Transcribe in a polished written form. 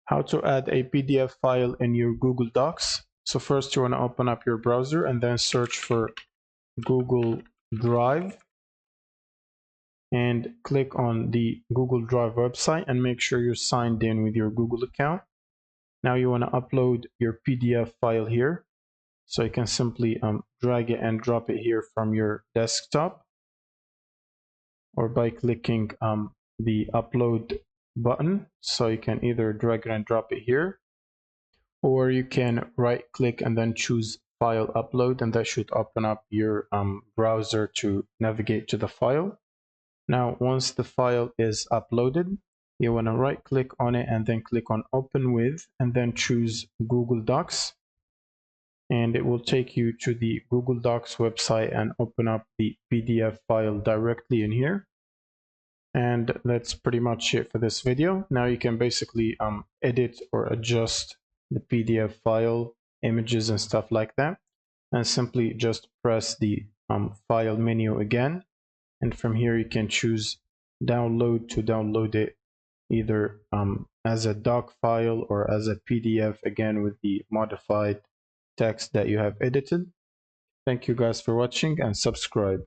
How to add a PDF file in your Google Docs. So first you want to open up your browser and then search for Google Drive and click on the Google Drive website and make sure you're signed in with your Google account. Now you want to upload your PDF file here. So you can simply drag it and drop it here from your desktop, or by clicking the upload button. So you can either drag it and drop it here, or you can right click and then choose file upload, and that should open up your browser to navigate to the file. Now once the file is uploaded, you want to right click on it and then click on open with, and then choose Google Docs, and it will take you to the Google Docs website and open up the PDF file directly in here. And that's pretty much it for this video. Now you can basically edit or adjust the PDF file, images and stuff like that, and simply just press the file menu again, and from here you can choose download to download it either as a doc file or as a PDF, again with the modified text that you have edited. Thank you guys for watching, and subscribe.